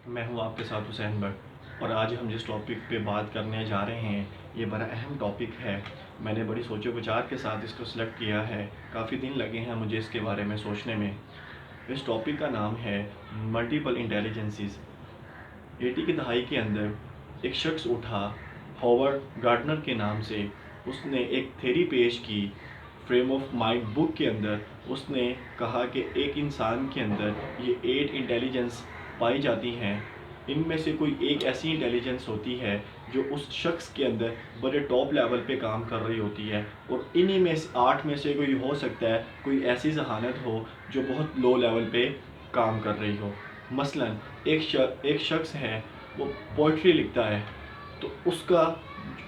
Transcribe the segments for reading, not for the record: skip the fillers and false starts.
मैं हूं आपके साथ हुसैन भट्ट। और आज हम जिस टॉपिक पे बात करने जा रहे हैं ये बड़ा अहम टॉपिक है। मैंने बड़ी सोचो विचार के साथ इसको सिलेक्ट किया है। काफ़ी दिन लगे हैं मुझे इसके बारे में सोचने में। इस टॉपिक का नाम है मल्टीपल इंटेलिजेंसीज। 80 की दहाई के अंदर एक शख्स उठा हॉवर्ड गार्डनर के नाम से। उसने एक थ्योरी पेश की फ्रेम ऑफ माइंड बुक के अंदर। उसने कहा कि एक इंसान के अंदर ये 8 इंटेलिजेंस पाई जाती हैं। इनमें से कोई एक ऐसी इंटेलिजेंस होती है जो उस शख्स के अंदर बड़े टॉप लेवल पे काम कर रही होती है, और इन्हीं में से 8 में से कोई हो सकता है कोई ऐसी जहानत हो जो बहुत लो लेवल पे काम कर रही हो। मसलन एक शख्स है, वो पोइट्री लिखता है, तो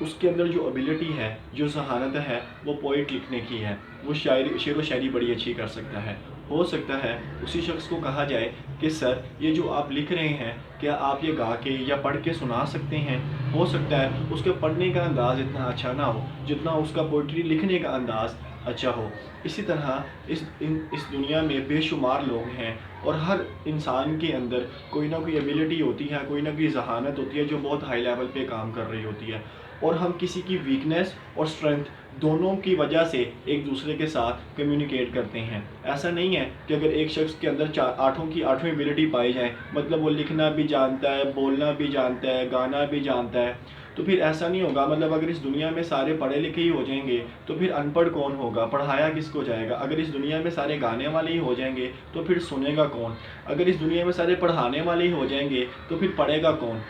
उसके अंदर जो एबिलिटी है, जो जहानत है, वो पोइट लिखने की है। वो शेर व शायरी बड़ी अच्छी कर सकता है। हो सकता है उसी शख्स को कहा जाए कि सर ये जो आप लिख रहे हैं, क्या आप ये गा के या पढ़ के सुना सकते हैं। हो सकता है उसके पढ़ने का अंदाज़ इतना अच्छा ना हो जितना उसका पोइट्री लिखने का अंदाज़ अच्छा हो। इसी तरह इस दुनिया में बेशुमार लोग हैं, और हर इंसान के अंदर कोई ना कोई एबिलिटी होती है, कोई ना कोई जहानत होती है जो बहुत हाई लेवल पे काम कर रही होती है। और हम किसी की वीकनेस और स्ट्रेंथ दोनों की वजह से एक दूसरे के साथ कम्युनिकेट करते हैं। ऐसा नहीं है कि अगर एक शख्स के अंदर आठों की आठवीं एबिलिटी पाई जाए, मतलब वो लिखना भी जानता है, बोलना भी जानता है, गाना भी जानता है, तो फिर ऐसा नहीं होगा। मतलब अगर इस दुनिया में सारे पढ़े लिखे ही हो जाएंगे तो फिर अनपढ़ कौन होगा, पढ़ाया किसको जाएगा। अगर इस दुनिया में सारे गाने वाले ही हो जाएंगे तो फिर सुनेगा कौन। अगर इस दुनिया में सारे पढ़ाने वाले ही हो जाएंगे तो फिर पढ़ेगा कौन।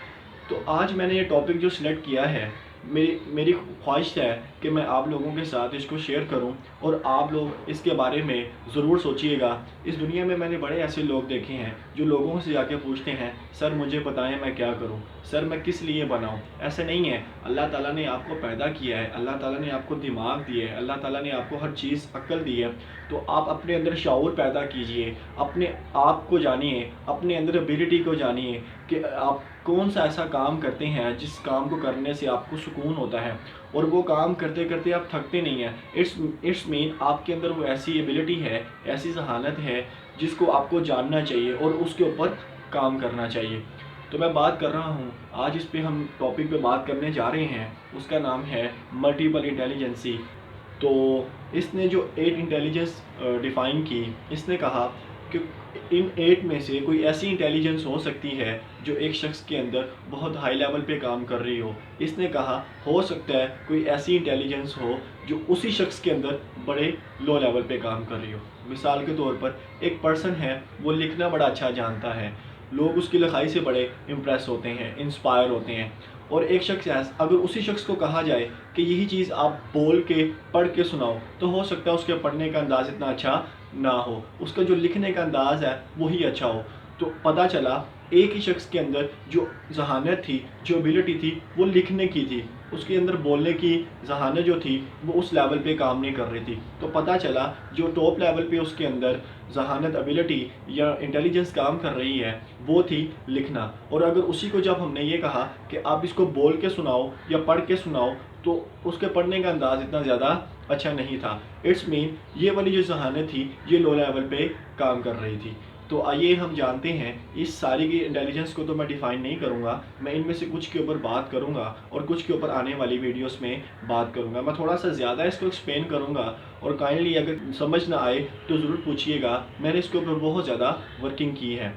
तो आज मैंने ये टॉपिक जो सिलेक्ट किया है, मेरी ख्वाहिश है कि मैं आप लोगों के साथ इसको शेयर करूं, और आप लोग इसके बारे में ज़रूर सोचिएगा। इस दुनिया में मैंने बड़े ऐसे लोग देखे हैं जो लोगों से जाके पूछते हैं, सर मुझे बताएं मैं क्या करूं, सर मैं किस लिए बनाऊं। ऐसा नहीं है। अल्लाह ताला ने आपको पैदा किया है, अल्लाह ताला ने आपको दिमाग दिया है, अल्लाह ताला ने आपको हर चीज़ अक्ल दी है। तो आप अपने अंदर शऊर पैदा कीजिए, अपने आप को जानिए, अपने अंदर एबिलिटी को जानिए कि आप कौन सा ऐसा काम करते हैं जिस काम को करने से आपको सुकून होता है, और वो काम करते करते आप थकते नहीं हैं। इट्स मीन आपके अंदर वो ऐसी एबिलिटी है, ऐसी जहानत है जिसको आपको जानना चाहिए और उसके ऊपर काम करना चाहिए। तो मैं बात कर रहा हूँ आज इस पे हम टॉपिक पे बात करने जा रहे हैं, उसका नाम है मल्टीपल इंटेलिजेंसी। तो इसने जो 8 इंटेलिजेंस डिफ़ाइन की, इसने कहा कि इन 8 में से कोई ऐसी इंटेलिजेंस हो सकती है जो एक शख्स के अंदर बहुत हाई लेवल पे काम कर रही हो। इसने कहा हो सकता है कोई ऐसी इंटेलिजेंस हो जो उसी शख्स के अंदर बड़े लो लेवल पे काम कर रही हो। मिसाल के तौर पर एक पर्सन है, वो लिखना बड़ा अच्छा जानता है, लोग उसकी लिखाई से बड़े इम्प्रेस होते हैं, इंस्पायर होते हैं। और एक शख्स अगर उसी शख्स को कहा जाए कि यही चीज़ आप बोल के पढ़ के सुनाओ, तो हो सकता है उसके पढ़ने का अंदाज़ इतना अच्छा ना हो, उसका जो लिखने का अंदाज़ है वही अच्छा हो। तो पता चला एक ही शख्स के अंदर जो जहानत थी, जो एबिलिटी थी, वो लिखने की थी। उसके अंदर बोलने की जहानत जो थी वो उस लेवल पे काम नहीं कर रही थी। तो पता चला जो टॉप लेवल पे उसके अंदर जहानत, एबिलिटी या इंटेलिजेंस काम कर रही है वो थी लिखना। और अगर उसी को जब हमने ये कहा कि आप इसको बोल के सुनाओ या पढ़ के सुनाओ, तो उसके पढ़ने का अंदाज़ इतना ज़्यादा अच्छा नहीं था। इट्स मीन ये वाली जो जहानत थी ये लो लेवल पे काम कर रही थी। तो आइए हम जानते हैं। इस सारी की इंटेलिजेंस को तो मैं डिफ़ाइन नहीं करूँगा, मैं इनमें से कुछ के ऊपर बात करूँगा और कुछ के ऊपर आने वाली वीडियोस में बात करूँगा। मैं थोड़ा सा ज़्यादा इसको एक्सप्लेन करूँगा, और काइंडली अगर समझ ना आए तो ज़रूर पूछिएगा, मैंने इसके ऊपर बहुत ज़्यादा वर्किंग की है।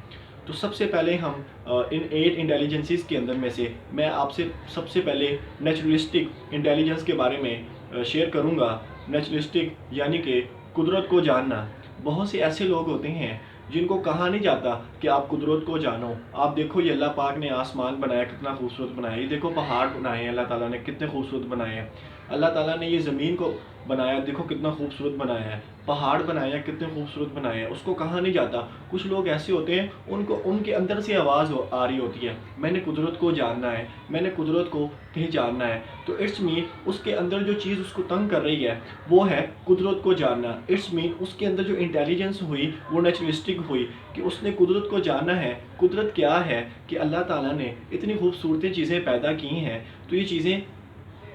तो सबसे पहले हम इन 8 इंटेलिजेंसीज़ के अंदर में से मैं आपसे सबसे पहले नेचुरलिस्टिक इंटेलिजेंस के बारे में शेयर करूँगा। नेचुरलिस्टिक यानी कि कुदरत को जानना। बहुत से ऐसे लोग होते हैं जिनको कहा नहीं जाता कि आप कुदरत को जानो। आप देखो ये अल्लाह पाक ने आसमान बनाया, कितना खूबसूरत बनाया। ये देखो पहाड़ बनाए हैं अल्लाह ताला ने, कितने खूबसूरत बनाए हैं। अल्लाह ताला ने ये ज़मीन को बनाया, देखो कितना खूबसूरत बनाया है। पहाड़ बनाया, कितने खूबसूरत बनाए हैं। उसको कहा नहीं जाता। कुछ लोग ऐसे होते हैं, उनको उनके अंदर से आवाज़ आ रही होती है, मैंने कुदरत को जानना है, मैंने कुदरत को पहचानना है। तो इट्स मीन उसके अंदर जो चीज़ उसको तंग कर रही है वो है कुदरत को जानना। इट्स मीन उसके अंदर जो इंटेलिजेंस हुई वो नेचुरलिस्टिक हुई कि उसने कुदरत को जानना है। कुदरत क्या है कि अल्लाह ताला ने इतनी खूबसूरत चीज़ें पैदा की हैं, तो ये चीज़ें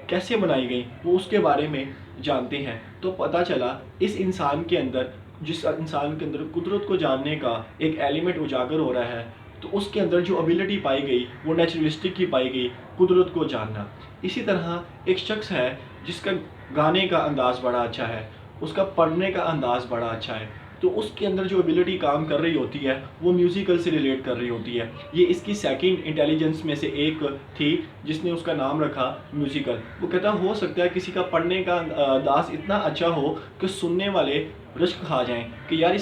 कैसे बनाई गई वो उसके बारे में जानते हैं। तो पता चला इस इंसान के अंदर, जिस इंसान के अंदर कुदरत को जानने का एक एलिमेंट उजागर हो रहा है, تو اس کے اندر جو ابیلٹی پائی گئی وہ نیچرلسٹک کی پائی گئی، قدرت کو جاننا۔ اسی طرح ایک شخص ہے جس کا گانے کا انداز بڑا اچھا ہے، اس کا پڑھنے کا انداز بڑا اچھا ہے، تو اس کے اندر جو ابیلٹی کام کر رہی ہوتی ہے وہ میوزیکل سے ریلیٹ کر رہی ہوتی ہے۔ یہ اس کی سیکنڈ انٹیلیجنس میں سے ایک تھی جس نے اس کا نام رکھا میوزیکل۔ وہ کہتا ہو سکتا ہے کسی کا پڑھنے کا انداز اتنا اچھا ہو کہ سننے والے رشک کھا جائیں کہ یار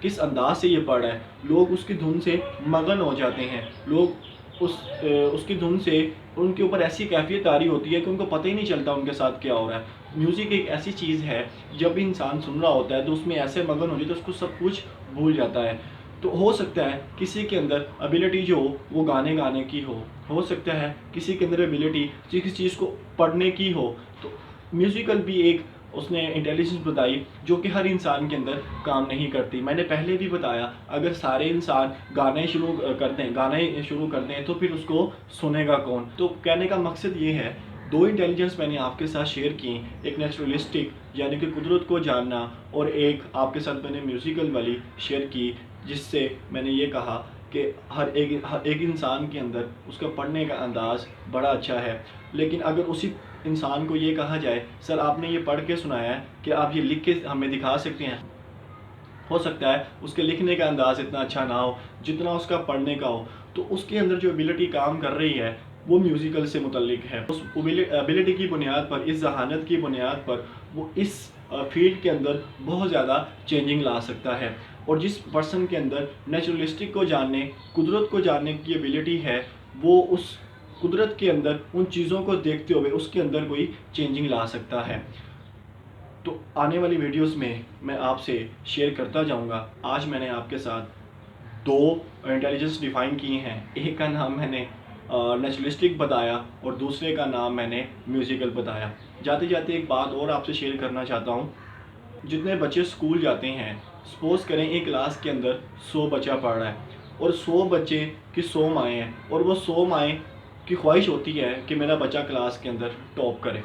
کس انداز سے یہ پڑھ رہا ہے، لوگ اس کی دھن سے مگن ہو جاتے ہیں، لوگ اس کی دھن سے ان کے اوپر ایسی کیفیت طاری ہوتی ہے کہ ان کو پتہ ہی نہیں چلتا ان کے ساتھ کیا ہو رہا ہے۔ میوزک ایک ایسی چیز ہے جب بھی انسان سن رہا ہوتا ہے تو اس میں ایسے مگن ہو جاتا ہے، اس کو سب کچھ بھول جاتا ہے۔ تو ہو سکتا ہے کسی کے اندر ابیلٹی جو ہو وہ گانے کی ہو سکتا ہے کسی کے اندر ابیلٹی کسی چیز کو پڑھنے کی ہو، تو میوزیکل بھی ایک اس نے انٹیلیجنس بتائی جو کہ ہر انسان کے اندر کام نہیں کرتی۔ میں نے پہلے بھی بتایا اگر سارے انسان گانے شروع کر دیں تو پھر اس کو سنے گا کون؟ تو کہنے کا مقصد یہ ہے، دو انٹیلیجنس میں نے آپ کے ساتھ شیئر کی، ایک نیچرلسٹک یعنی کہ قدرت کو جاننا، اور ایک آپ کے ساتھ میں نے میوزیکل والی شیئر کی جس سے میں نے یہ کہا کہ ہر ایک انسان کے اندر اس کا پڑھنے کا انداز بڑا اچھا ہے، لیکن اگر اسی انسان کو یہ کہا جائے سر آپ نے یہ پڑھ کے سنایا ہے کہ آپ یہ لکھ کے ہمیں دکھا سکتے ہیں، ہو سکتا ہے اس کے لکھنے کا انداز اتنا اچھا نہ ہو جتنا اس کا پڑھنے کا ہو، تو اس کے اندر جو ابیلٹی کام کر رہی ہے وہ میوزیکل سے متعلق ہے۔ اس ابیلٹی کی بنیاد پر، اس ذہانت کی بنیاد پر وہ اس فیلڈ کے اندر بہت زیادہ چینجنگ لا سکتا ہے، اور جس پرسن کے اندر نیچرلسٹک کو جاننے، قدرت کو جاننے کی ابیلٹی ہے، وہ اس قدرت کے اندر ان چیزوں کو دیکھتے ہوئے اس کے اندر کوئی چینجنگ لا سکتا ہے۔ تو آنے والی ویڈیوز میں آپ سے شیئر کرتا جاؤں گا۔ آج میں نے آپ کے ساتھ دو انٹیلیجنس ڈیفائن کیے ہیں، ایک کا نام میں نے نیچرلسٹک بتایا اور دوسرے کا نام میں نے میوزیکل بتایا۔ جاتے جاتے ایک بات اور آپ سے شیئر کرنا چاہتا ہوں، جتنے بچے اسکول جاتے ہیں، سپوز کریں ایک کلاس کے اندر 100 بچہ پڑھ رہا ہے اور 100 بچے کی 100 مائیں ہیں، اور وہ 100 مائیں کی خواہش ہوتی ہے کہ میرا بچہ کلاس کے اندر ٹاپ کرے۔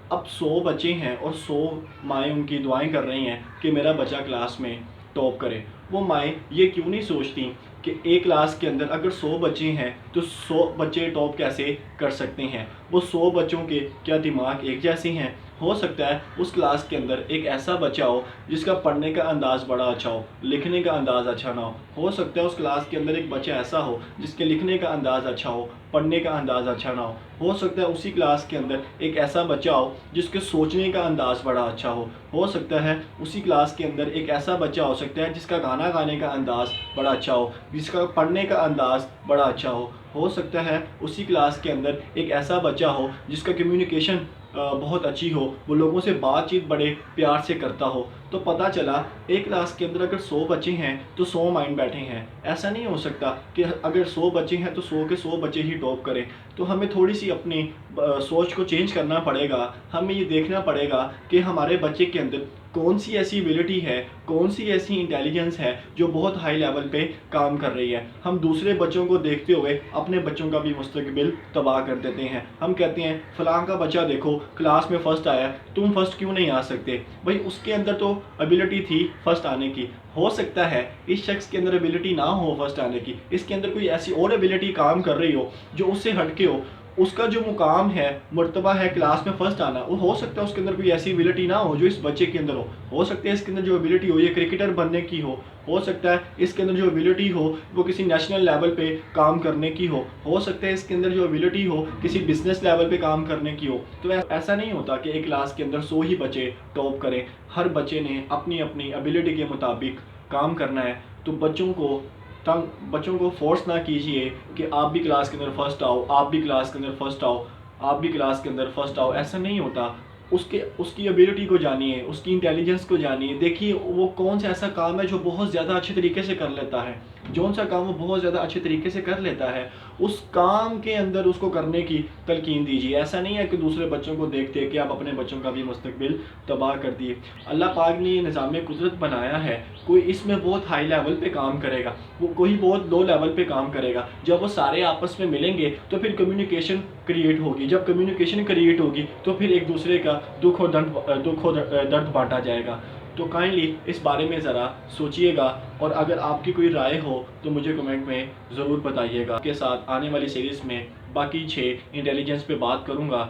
اب 100 بچے ہیں اور 100 مائیں ان کی دعائیں کر رہی ہیں کہ میرا بچہ کلاس میں ٹاپ کرے۔ وہ مائیں یہ کیوں نہیں سوچتی کہ ایک کلاس کے اندر اگر 100 بچے ہیں تو 100 بچے ٹاپ کیسے کر سکتے ہیں؟ وہ 100 بچوں کے کیا دماغ ایک جیسے ہیں؟ ہو سکتا ہے اس کلاس کے اندر ایک ایسا بچہ ہو جس کا پڑھنے کا انداز بڑا اچھا ہو، لکھنے کا انداز اچھا نہ ہو سکتا ہے اس کلاس کے اندر ایک بچہ ایسا ہو جس کے لکھنے کا انداز اچھا ہو، پڑھنے کا انداز اچھا نہ ہو سکتا ہے اسی کلاس کے اندر ایک ایسا بچہ ہو جس کے سوچنے کا انداز بڑا اچھا ہو سکتا ہے اسی کلاس کے اندر ایک ایسا بچہ ہو سکتا ہے جس کا گانا گانے کا انداز بڑا اچھا ہو، جس کا پڑھنے کا انداز بڑا اچھا ہو سکتا ہے اسی کلاس کے اندر ایک ایسا بچہ ہو جس کا کمیونیکیشن بہت اچھی ہو، وہ لوگوں سے بات چیت بڑے پیار سے کرتا ہو۔ تو پتہ چلا ایک کلاس کے اندر اگر 100 بچے ہیں تو 100 مائنڈ بیٹھے ہیں۔ ایسا نہیں ہو سکتا کہ اگر 100 بچے ہیں تو 100 کے 100 بچے ہی ٹاپ کریں۔ تو ہمیں تھوڑی سی اپنی سوچ کو چینج کرنا پڑے گا، ہمیں یہ دیکھنا پڑے گا کہ ہمارے بچے کے اندر کون سی ایسی ایبلٹی ہے، کون سی ایسی انٹیلیجنس ہے جو بہت ہائی لیول پہ کام کر رہی ہے۔ ہم دوسرے بچوں کو دیکھتے ہوئے اپنے بچوں کا بھی مستقبل تباہ کر دیتے ہیں۔ ہم کہتے ہیں فلاں کا بچہ دیکھو کلاس میں فرسٹ آیا، تم فرسٹ کیوں نہیں آ سکتے؟ بھائی اس کے اندر تو ایبلٹی تھی فرسٹ آنے کی، ہو سکتا ہے اس شخص کے اندر ایبلٹی نہ ہو فرسٹ آنے کی، اس کے اندر کوئی ایسی اور ایبلٹی کام کر رہی ہو جو اس سے ہٹ کے ہو، اس کا جو مقام ہے، مرتبہ ہے کلاس میں فرسٹ آنا، وہ ہو سکتا ہے اس کے اندر کوئی ایسی ایبلٹی نہ ہو جو اس بچے کے اندر ہو سکتا ہے اس کے اندر جو ایبلٹی ہو یہ کرکٹر بننے کی ہو سکتا ہے اس کے اندر جو ایبلٹی ہو وہ کسی نیشنل لیول پہ کام کرنے کی ہو سکتا ہے اس کے اندر جو ایبلٹی ہو کسی بزنس لیول پہ کام کرنے کی ہو۔ تو ایسا نہیں ہوتا کہ ایک کلاس کے اندر 100 ہی بچے ٹاپ کریں، ہر بچے نے اپنی اپنی ایبلٹی کے مطابق کام کرنا ہے۔ تو بچوں کو فورس نہ کیجئے کہ آپ بھی کلاس کے اندر فرسٹ آؤ، آپ بھی کلاس کے اندر فرسٹ آؤ، آپ بھی کلاس کے اندر فرسٹ آؤ، ایسا نہیں ہوتا۔ اس کی ایبلٹی کو جانیے، اس کی انٹیلیجنس کو جانیے، دیکھیے وہ کون سا ایسا کام ہے جو بہت زیادہ اچھے طریقے سے کر لیتا ہے، جون سا کام وہ بہت زیادہ اچھے طریقے سے کر لیتا ہے، اس کام کے اندر اس کو کرنے کی تلقین دیجیے۔ ایسا نہیں ہے کہ دوسرے بچوں کو دیکھتے کہ آپ اپنے بچوں کا بھی مستقبل تباہ کر دیے۔ اللہ پاک نے یہ نظام قدرت بنایا ہے، کوئی اس میں بہت ہائی لیول پہ کام کرے گا، کوئی بہت لو لیول پہ کام کرے گا۔ جب وہ سارے آپس میں ملیں گے تو پھر کمیونیکیشن کریٹ ہوگی، جب کمیونیکیشن کریٹ ہوگی تو پھر ایک دوسرے کا دکھ اور درد بانٹا جائے گا۔ تو کائنڈلی اس بارے میں ذرا سوچئے گا، اور اگر آپ کی کوئی رائے ہو تو مجھے کمنٹ میں ضرور بتائیے گا۔ کے ساتھ آنے والی سیریز میں باقی 6 انٹیلیجنس پہ بات کروں گا۔